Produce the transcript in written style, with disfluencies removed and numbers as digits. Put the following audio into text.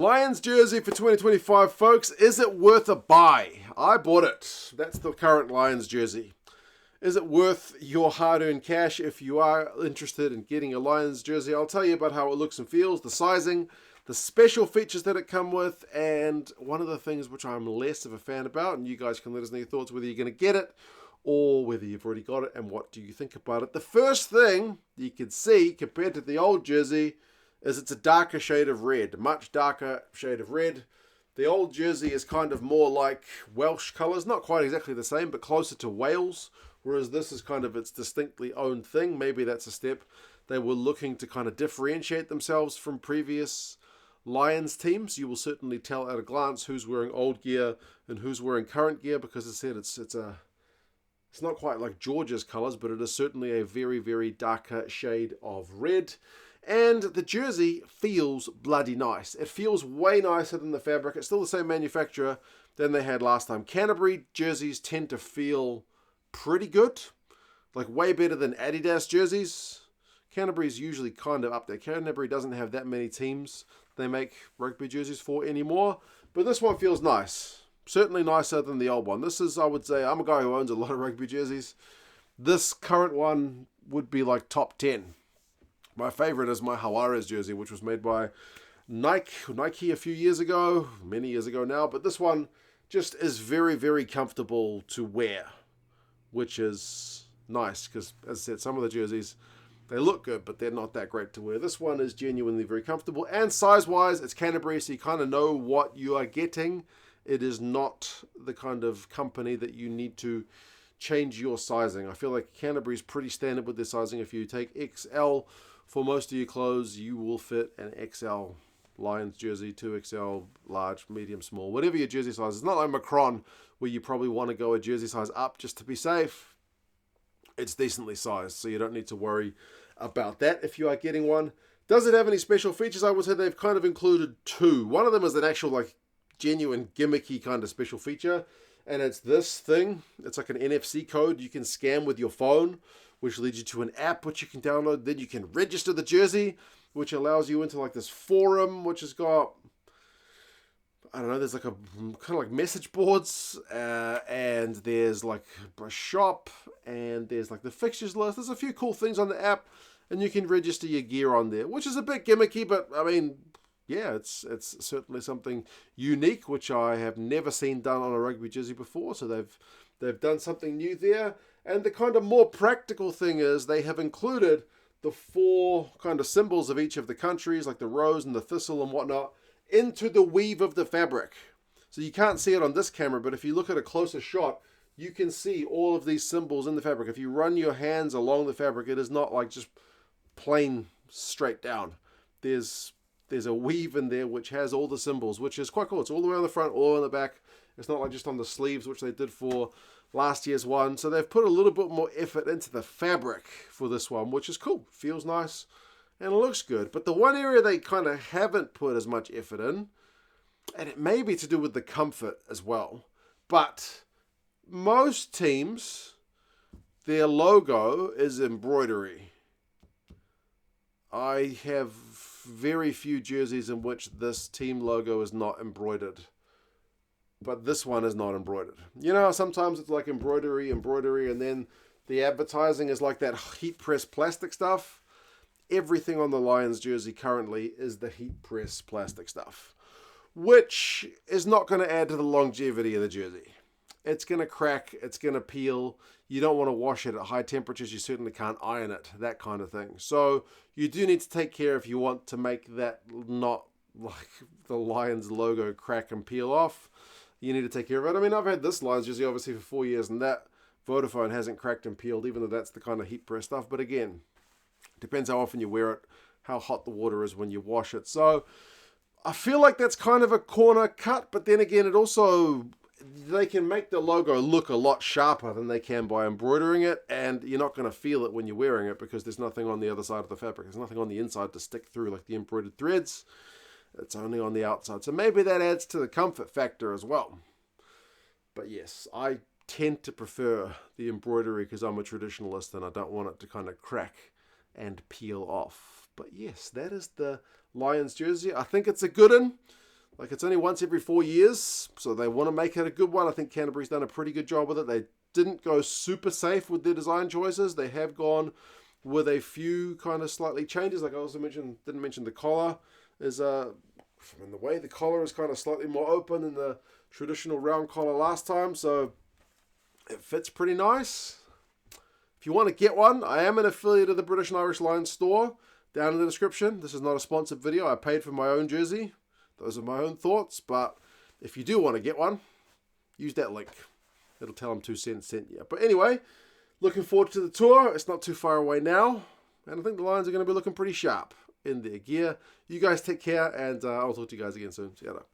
Lions jersey for 2025, folks. Is it worth a buy? I bought it. That's the current Lions jersey. Is it worth your hard-earned cash if you are interested in getting a Lions jersey? I'll tell you about how it looks and feels, the sizing, the special features that it come with, and one of the things which I'm less of a fan about, and you guys can let us know your thoughts, whether you're going to get it or whether you've already got it, and what do you think about it. The first thing you can see compared to the old jersey is it's a darker shade of red, much darker shade of red. The old jersey is kind of more like Welsh colours, not quite exactly the same, but closer to Wales, whereas this is kind of its distinctly own thing. Maybe that's a step they were looking to kind of differentiate themselves from previous Lions teams. You will certainly tell at a glance who's wearing old gear and who's wearing current gear, because as I said, it's not quite like Georgia's colours, but it is certainly a very, very darker shade of red. And the jersey feels bloody nice. It feels way nicer than the fabric. It's still the same manufacturer than they had last time. Canterbury jerseys tend to feel pretty good, like way better than Adidas jerseys. Canterbury's usually kind of up there. Canterbury doesn't have that many teams they make rugby jerseys for anymore, but this one feels nice. Certainly nicer than the old one. This is, I would say, I'm a guy who owns a lot of rugby jerseys. This current one would be like top 10. My favorite is my Juarez jersey, which was made by Nike a few years ago, many years ago now. But this one just is very, very comfortable to wear, which is nice because, as I said, some of the jerseys, they look good, but they're not that great to wear. This one is genuinely very comfortable. And size-wise, it's Canterbury, so you kind of know what you are getting. It is not the kind of company that you need to change your sizing. I feel like Canterbury is pretty standard with their sizing. If you take XL for most of your clothes, you will fit an XL Lions jersey, 2XL, large, medium, small, whatever your jersey size. It's not like Macron, where you probably want to go a jersey size up just to be safe. It's decently sized, so you don't need to worry about that if you are getting one. Does it have any special features? I would say they've kind of included two. One of them is an actual, like, genuine gimmicky kind of special feature, and it's this thing. It's like an NFC code you can scan with your phone, which leads you to an app which you can download. Then you can register the jersey, which allows you into like this forum, which has got, I don't know, there's like a kind of like message boards, and there's like a shop, and there's like the fixtures list. There's a few cool things on the app, and you can register your gear on there, which is a bit gimmicky, but I mean, yeah, it's certainly something unique, which I have never seen done on a rugby jersey before. So they've done something new there. And the kind of more practical thing is they have included the four kind of symbols of each of the countries, like the rose and the thistle and whatnot, into the weave of the fabric. So you can't see it on this camera, but if you look at a closer shot, you can see all of these symbols in the fabric. If you run your hands along the fabric, it is not like just plain straight down. There's a weave in there which has all the symbols, which is quite cool. It's all the way on the front, all on the back. It's not like just on the sleeves, which they did for last year's one. So they've put a little bit more effort into the fabric for this one, which is cool. Feels nice and it looks good. But the one area they kind of haven't put as much effort in, and it may be to do with the comfort as well, but most teams, their logo is embroidery. I have very few jerseys in which this team logo is not embroidered. But this one is not embroidered. You know, sometimes it's like embroidery, and then the advertising is like that heat press plastic stuff. Everything on the Lions jersey currently is the heat press plastic stuff, which is not going to add to the longevity of the jersey. It's going to crack, it's going to peel. You don't want to wash it at high temperatures. You certainly can't iron it, that kind of thing. So you do need to take care if you want to make that not like the Lions logo crack and peel off. You need to take care of it. I mean, I've had this Lions jersey obviously for 4 years, and that Vodafone hasn't cracked and peeled, even though that's the kind of heat press stuff. But again, depends how often you wear it, how hot the water is when you wash it. So I feel like that's kind of a corner cut, but then again, it also, they can make the logo look a lot sharper than they can by embroidering it, and you're not going to feel it when you're wearing it because there's nothing on the other side of the fabric. There's nothing on the inside to stick through like the embroidered threads. It's only on the outside. So maybe that adds to the comfort factor as well. But yes, I tend to prefer the embroidery because I'm a traditionalist and I don't want it to kind of crack and peel off. But yes, that is the Lions jersey. I think it's a good one. Like, it's only once every 4 years, so they want to make it a good one. I think Canterbury's done a pretty good job with it. They didn't go super safe with their design choices. They have gone with a few kind of slightly changes. Like I also didn't mention the collar is in the way the collar is kind of slightly more open than the traditional round collar last time, so it fits pretty nice. If you want to get one, I am an affiliate of the British and Irish Lions store. Down in the description. This is not a sponsored video. I paid for my own jersey. Those are my own thoughts, but if you do want to get one, use that link. It'll tell them 2 cents sent you. But anyway, looking forward to the tour. It's not too far away now, and I think the Lions are going to be looking pretty sharp in their gear. You guys take care, and I'll talk to you guys again soon. See you later.